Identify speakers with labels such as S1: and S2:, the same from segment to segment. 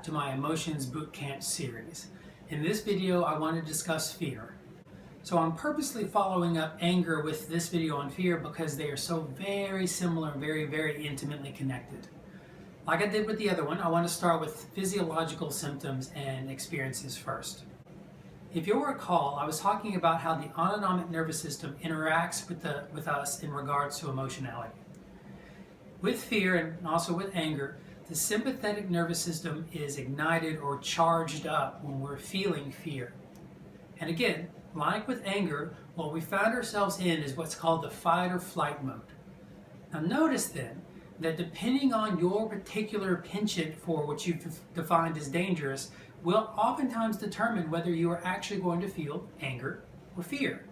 S1: to my Emotions Bootcamp series. In this video, I want to discuss fear. So I'm purposely following up anger with this video on fear because they are so very similar and very intimately connected. Like I did with the other one, I want to start with physiological symptoms and experiences first. If you'll recall, I was talking about how the autonomic nervous system interacts with us in regards to emotionality. With fear and also with anger, the sympathetic nervous system is ignited or charged up when we're feeling fear. And again, like with anger, what we found ourselves in is what's called the fight or flight mode. Now notice then that depending on your particular penchant for what you've defined as dangerous will oftentimes determine whether you are actually going to feel anger or fear.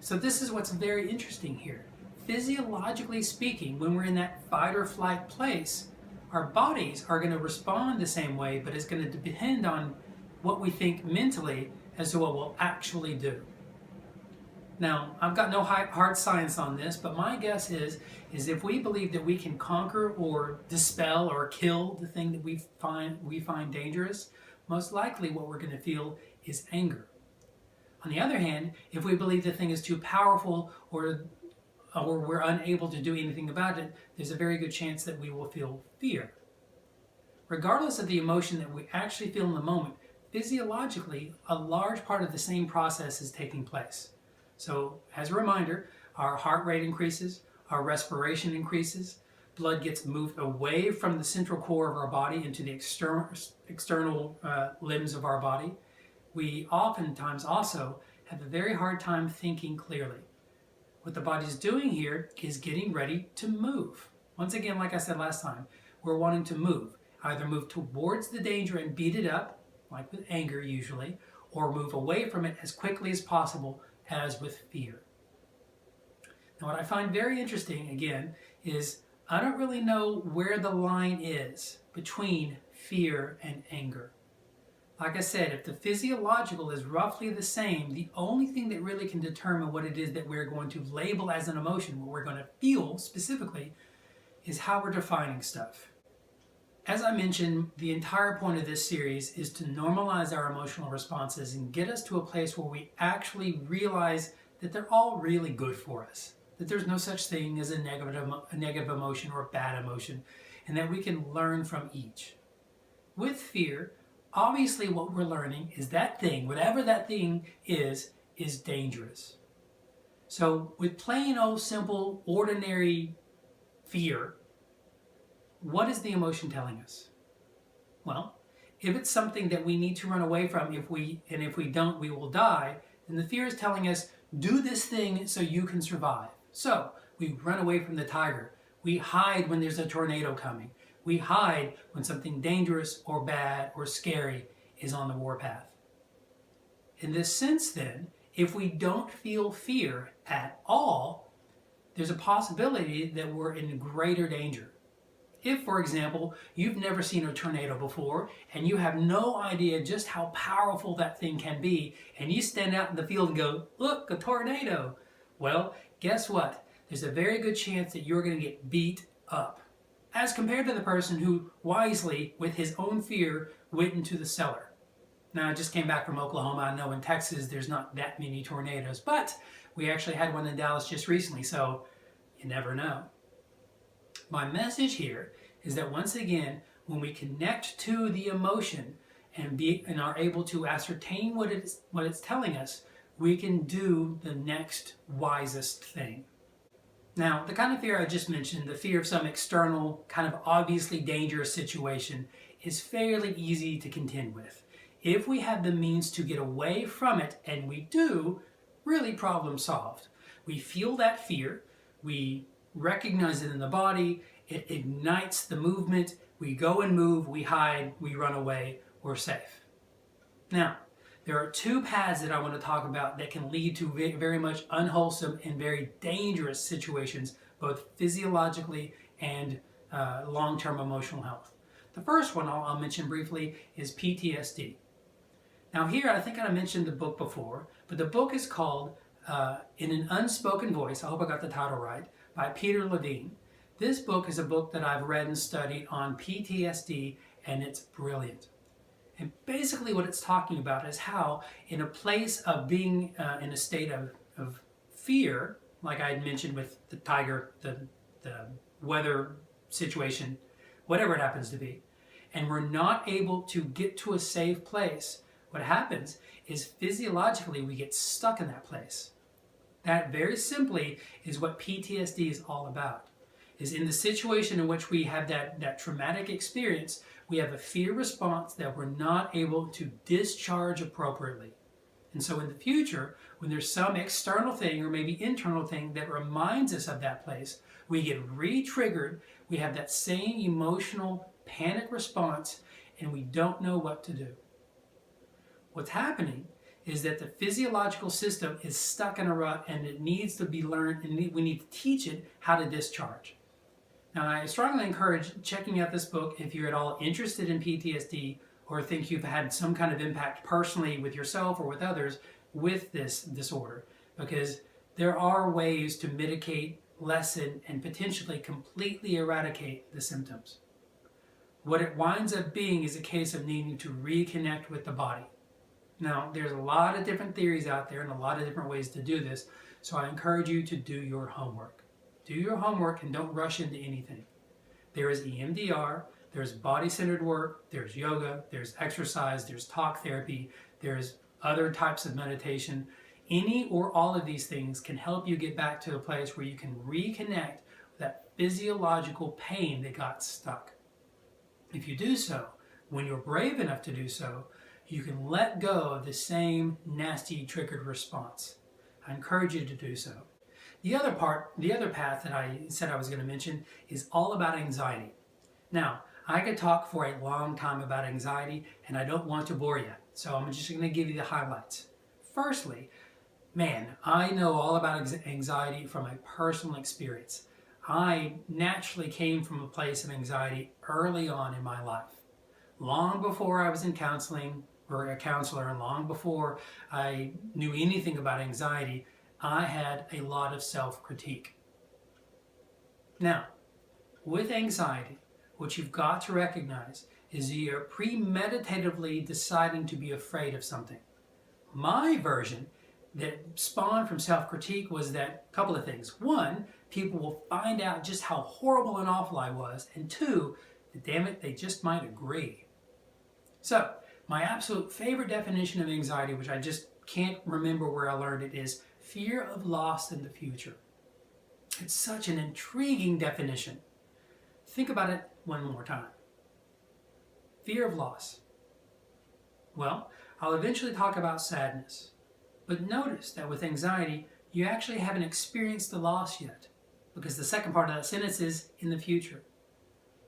S1: So this is what's very interesting here. Physiologically speaking, when we're in that fight or flight place, our bodies are going to respond the same way, but it's going to depend on what we think mentally as to what we'll actually do. Now, I've got no hard science on this, but my guess is if we believe that we can conquer or dispel or kill the thing that we find dangerous, most likely what we're going to feel is anger. On the other hand, if we believe the thing is too powerful or we're unable to do anything about it, there's a very good chance that we will feel fear. Regardless of the emotion that we actually feel in the moment, physiologically, a large part of the same process is taking place. So, as a reminder, our heart rate increases, our respiration increases, blood gets moved away from the central core of our body into the external limbs of our body. We oftentimes also have a very hard time thinking clearly. What the body's doing here is getting ready to move. Once again, like I said last time, we're wanting to move. Either move towards the danger and beat it up, like with anger usually, or move away from it as quickly as possible, as with fear. Now what I find very interesting, again, is I don't really know where the line is between fear and anger. Like I said, if the physiological is roughly the same, the only thing that really can determine what it is that we're going to label as an emotion, what we're going to feel specifically, is how we're defining stuff. As I mentioned, the entire point of this series is to normalize our emotional responses and get us to a place where we actually realize that they're all really good for us. That there's no such thing as a negative emotion or a bad emotion, and that we can learn from each. With fear, obviously what we're learning is that thing, whatever that thing is dangerous. So with plain old simple ordinary fear, what is the emotion telling us? Well, if it's something that we need to run away from, if we don't, we will die, then the fear is telling us, do this thing so you can survive. So we run away from the tiger. We hide when there's a tornado coming. We hide when something dangerous or bad or scary is on the warpath. In this sense then, if we don't feel fear at all, there's a possibility that we're in greater danger. If, for example, you've never seen a tornado before and you have no idea just how powerful that thing can be, and you stand out in the field and go, look, a tornado. Well, guess what? There's a very good chance that you're going to get beat up, as compared to the person who wisely, with his own fear, went into the cellar. Now, I just came back from Oklahoma. I know in Texas there's not that many tornadoes, but we actually had one in Dallas just recently, so you never know. My message here is that once again, when we connect to the emotion and are able to ascertain what it's telling us, we can do the next wisest thing. Now, the kind of fear I just mentioned, the fear of some external, kind of obviously dangerous situation, is fairly easy to contend with. If we have the means to get away from it, and we do, really problem solved. We feel that fear, we recognize it in the body, it ignites the movement, we go and move, we hide, we run away, we're safe. Now, there are two paths that I want to talk about that can lead to very much unwholesome and very dangerous situations, both physiologically and long-term emotional health. The first one I'll mention briefly is PTSD. Now here, I think I mentioned the book before, but the book is called In an Unspoken Voice, I hope I got the title right, by Peter Levine. This book is a book that I've read and studied on PTSD, and it's brilliant. And basically what it's talking about is how in a place of being in a state of fear, like I had mentioned with the tiger, the weather situation, whatever it happens to be, and we're not able to get to a safe place, what happens is physiologically we get stuck in that place. That very simply is what PTSD is all about. Is in the situation in which we have that traumatic experience, we have a fear response that we're not able to discharge appropriately. And so in the future, when there's some external thing or maybe internal thing that reminds us of that place, we get re-triggered, we have that same emotional panic response, and we don't know what to do. What's happening is that the physiological system is stuck in a rut and it needs to be learned, and we need to teach it how to discharge. Now, I strongly encourage checking out this book if you're at all interested in PTSD or think you've had some kind of impact personally with yourself or with others with this disorder, because there are ways to mitigate, lessen, and potentially completely eradicate the symptoms. What it winds up being is a case of needing to reconnect with the body. Now, there's a lot of different theories out there and a lot of different ways to do this, so I encourage you to do your homework. Do your homework and don't rush into anything. There is EMDR, there's body-centered work, there's yoga, there's exercise, there's talk therapy, there's other types of meditation. Any or all of these things can help you get back to a place where you can reconnect with that physiological pain that got stuck. If you do so, when you're brave enough to do so, you can let go of the same nasty triggered response. I encourage you to do so. The other path that I said I was going to mention is all about anxiety. Now, I could talk for a long time about anxiety, and I don't want to bore you, so I'm just going to give you the highlights. Firstly, man, I know all about anxiety from a personal experience. I naturally came from a place of anxiety early on in my life. Long before I was in counseling or a counselor, and long before I knew anything about anxiety, I had a lot of self-critique. Now, with anxiety, what you've got to recognize is you're premeditatively deciding to be afraid of something. My version that spawned from self-critique was that a couple of things. One, people will find out just how horrible and awful I was. And two, damn it, they just might agree. So, my absolute favorite definition of anxiety, which I just can't remember where I learned it, is fear of loss in the future. It's such an intriguing definition. Think about it one more time. Fear of loss. Well, I'll eventually talk about sadness. But notice that with anxiety, you actually haven't experienced the loss yet, because the second part of that sentence is in the future.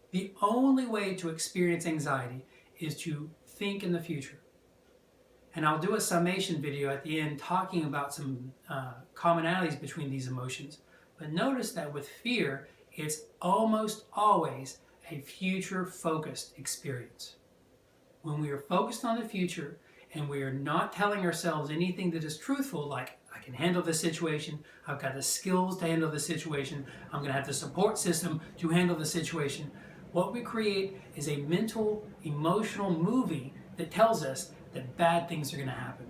S1: The only way to experience anxiety is to think in the future. And I'll do a summation video at the end talking about some commonalities between these emotions. But notice that with fear, it's almost always a future-focused experience. When we are focused on the future and we are not telling ourselves anything that is truthful, like, I can handle this situation, I've got the skills to handle this situation, I'm going to have the support system to handle the situation, what we create is a mental, emotional movie that tells us that bad things are going to happen.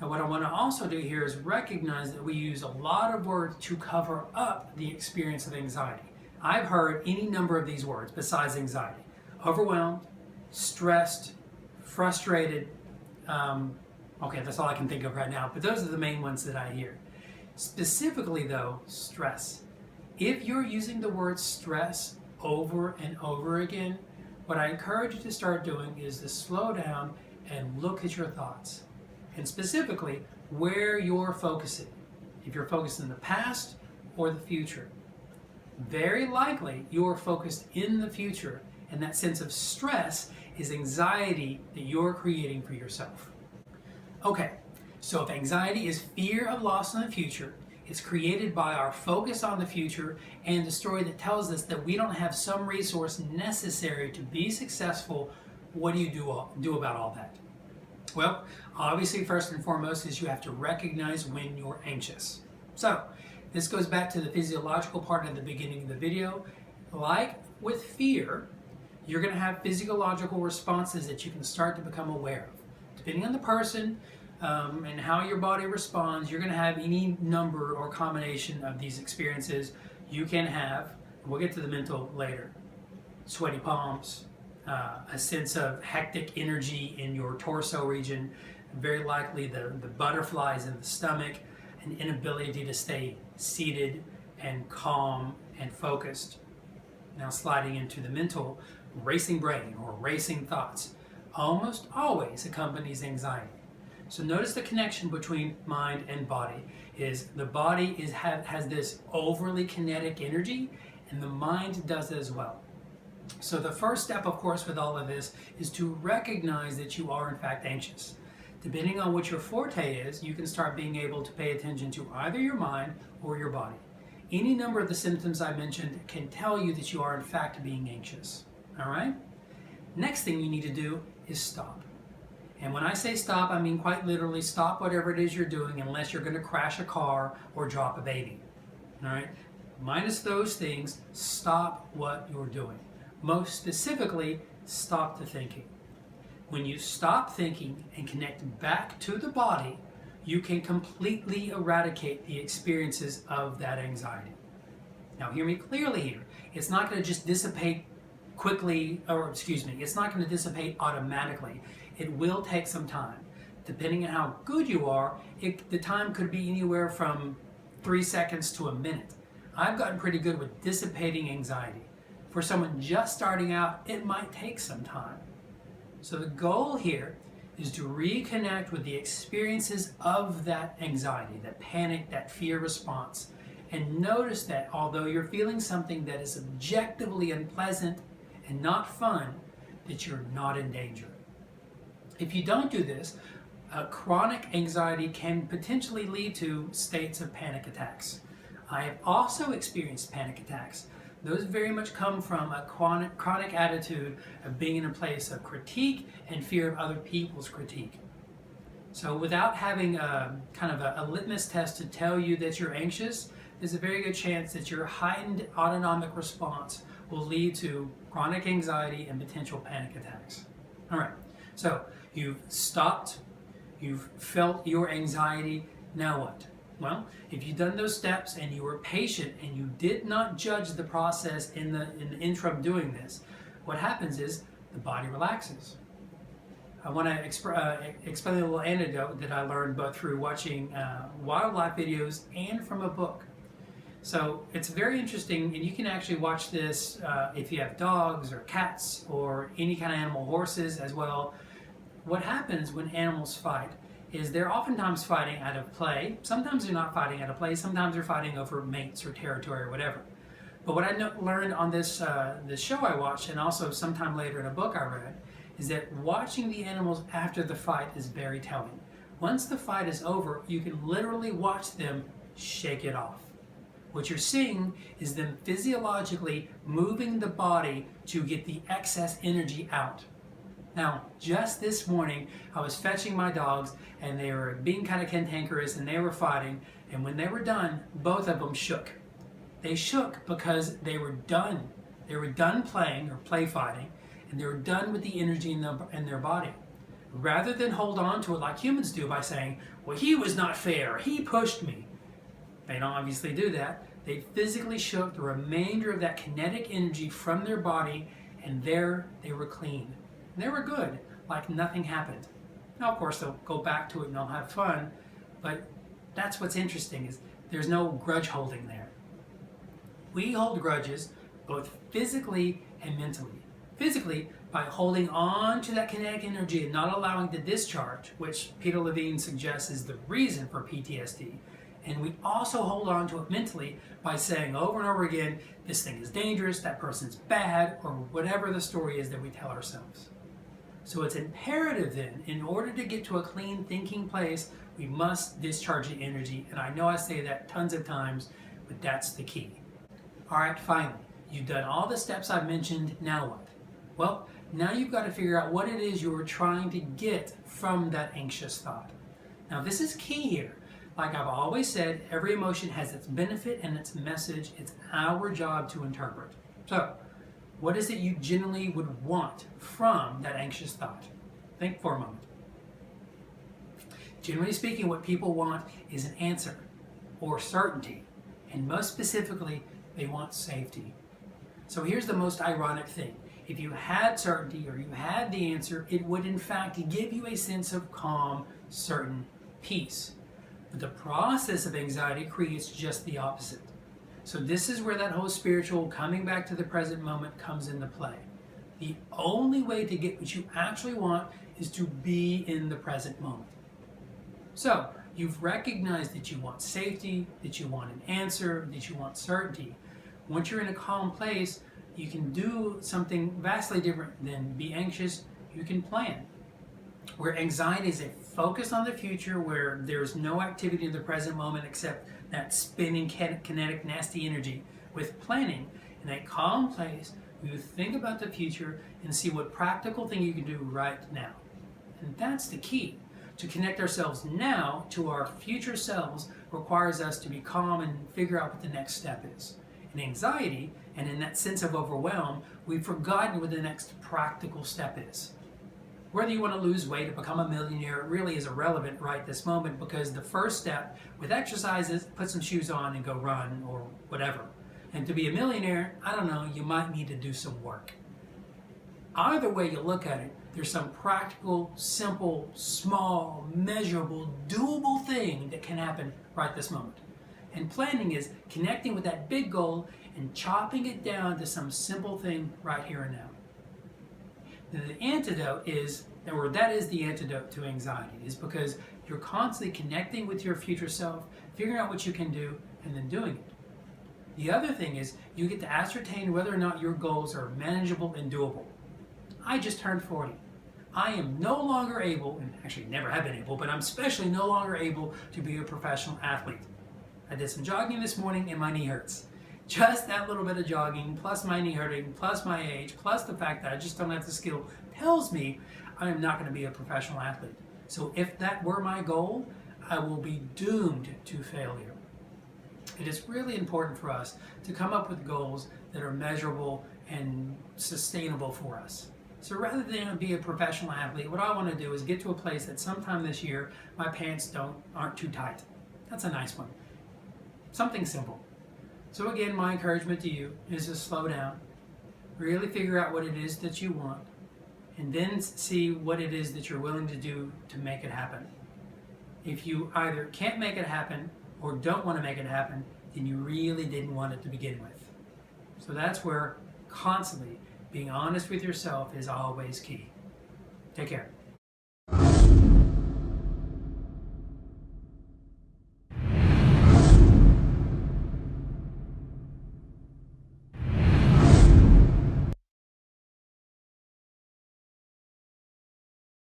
S1: Now, what I want to also do here is recognize that we use a lot of words to cover up the experience of anxiety. I've heard any number of these words besides anxiety. Overwhelmed, stressed, frustrated. Okay, that's all I can think of right now, but those are the main ones that I hear. Specifically though, stress. If you're using the word stress over and over again, what I encourage you to start doing is to slow down and look at your thoughts. And specifically, where you're focusing. If you're focused in the past or the future. Very likely, you're focused in the future, and that sense of stress is anxiety that you're creating for yourself. Okay, so if anxiety is fear of loss in the future, it's created by our focus on the future and the story that tells us that we don't have some resource necessary to be successful. What do you do about all that? Well, obviously, first and foremost is you have to recognize when you're anxious. So, this goes back to the physiological part at the beginning of the video. Like with fear, you're going to have physiological responses that you can start to become aware of. Depending on the person and how your body responds, you're going to have any number or combination of these experiences. You can have, we'll get to the mental later, sweaty palms, a sense of hectic energy in your torso region, very likely the butterflies in the stomach, an inability to stay seated and calm and focused. Now sliding into the mental, racing brain or racing thoughts almost always accompanies anxiety. So notice the connection between mind and body is the body has this overly kinetic energy, and the mind does as well. So the first step, of course, with all of this is to recognize that you are in fact anxious. Depending on what your forte is, you can start being able to pay attention to either your mind or your body. Any number of the symptoms I mentioned can tell you that you are in fact being anxious. All right? Next thing you need to do is stop. And when I say stop, I mean quite literally stop whatever it is you're doing unless you're going to crash a car or drop a baby. All right? Minus those things, stop what you're doing. Most specifically, stop the thinking. When you stop thinking and connect back to the body, you can completely eradicate the experiences of that anxiety. Now hear me clearly here. It's not going to just dissipate quickly, it's not going to dissipate automatically. It will take some time. Depending on how good you are, the time could be anywhere from 3 seconds to a minute. I've gotten pretty good with dissipating anxiety. For someone just starting out, it might take some time. So the goal here is to reconnect with the experiences of that anxiety, that panic, that fear response, and notice that although you're feeling something that is objectively unpleasant and not fun, that you're not in danger. If you don't do this, chronic anxiety can potentially lead to states of panic attacks. I have also experienced panic attacks. Those very much come from a chronic attitude of being in a place of critique and fear of other people's critique. So without having a litmus test to tell you that you're anxious, there's a very good chance that your heightened autonomic response will lead to chronic anxiety and potential panic attacks. All right, so you've stopped, you've felt your anxiety, now what? Well, if you've done those steps and you were patient and you did not judge the process in the interim doing this, what happens is the body relaxes. I want to explain a little anecdote that I learned both through watching wildlife videos and from a book. So it's very interesting, and you can actually watch this if you have dogs or cats or any kind of animal, horses as well. What happens when animals fight is they're oftentimes fighting out of play. Sometimes they're not fighting out of play. Sometimes they're fighting over mates or territory or whatever. But what I learned on this show I watched, and also sometime later in a book I read, is that watching the animals after the fight is very telling. Once the fight is over, you can literally watch them shake it off. What you're seeing is them physiologically moving the body to get the excess energy out. Now, just this morning, I was fetching my dogs, and they were being kind of cantankerous, and they were fighting, and when they were done, both of them shook. They shook because they were done. They were done playing or play fighting, and they were done with the energy in their body. Rather than hold on to it like humans do by saying, well, he was not fair, he pushed me. They don't obviously do that. They physically shook the remainder of that kinetic energy from their body, and there they were clean. They were good, like nothing happened. Now, of course, they'll go back to it and they'll have fun, but that's what's interesting is there's no grudge holding there. We hold grudges both physically and mentally. Physically, by holding on to that kinetic energy and not allowing the discharge, which Peter Levine suggests is the reason for PTSD. And we also hold on to it mentally by saying over and over again, this thing is dangerous, that person's bad, or whatever the story is that we tell ourselves. So it's imperative then, in order to get to a clean thinking place, we must discharge the energy. And I know I say that tons of times, but that's the key. All right, finally, you've done all the steps I've mentioned, now what? Well, now you've got to figure out what it is you were trying to get from that anxious thought. Now this is key here. Like I've always said, every emotion has its benefit and its message. It's our job to interpret. So, What is it you genuinely would want from that anxious thought? Think for a moment. Generally speaking, what people want is an answer or certainty, and most specifically, they want safety. So here's the most ironic thing. If you had certainty or you had the answer, it would in fact give you a sense of calm, certain peace. But the process of anxiety creates just the opposite. So this is where that whole spiritual coming back to the present moment comes into play. The only way to get what you actually want is to be in the present moment. So you've recognized that you want safety, that you want an answer, that you want certainty. Once you're in a calm place, you can do something vastly different than be anxious. You can plan. Where anxiety is a focus on the future, where there's no activity in the present moment except that spinning kinetic nasty energy. With planning, in a calm place, you think about the future and see what practical thing you can do right now. And that's the key. To connect ourselves now to our future selves requires us to be calm and figure out what the next step is. In anxiety and in that sense of overwhelm, we've forgotten what the next practical step is. Whether you want to lose weight or become a millionaire, it really is irrelevant right this moment, because the first step with exercise is put some shoes on and go run or whatever. And to be a millionaire, I don't know, you might need to do some work. Either way you look at it, there's some practical, simple, small, measurable, doable thing that can happen right this moment. And planning is connecting with that big goal and chopping it down to some simple thing right here and now. The antidote is, or that is the antidote to anxiety, is because you're constantly connecting with your future self, figuring out what you can do, and then doing it. The other thing is you get to ascertain whether or not your goals are manageable and doable. I just turned 40. I am no longer able, and actually never have been able, but I'm especially no longer able to be a professional athlete. I did some jogging this morning and my knee hurts. Just that little bit of jogging, plus my knee hurting, plus my age, plus the fact that I just don't have the skill, tells me I am not going to be a professional athlete. So if that were my goal, I will be doomed to failure. It is really important for us to come up with goals that are measurable and sustainable for us. So rather than be a professional athlete, what I want to do is get to a place that sometime this year my pants aren't too tight. That's a nice one. Something simple. So again, my encouragement to you is to slow down, really figure out what it is that you want, and then see what it is that you're willing to do to make it happen. If you either can't make it happen or don't want to make it happen, then you really didn't want it to begin with. So that's where constantly being honest with yourself is always key. Take care.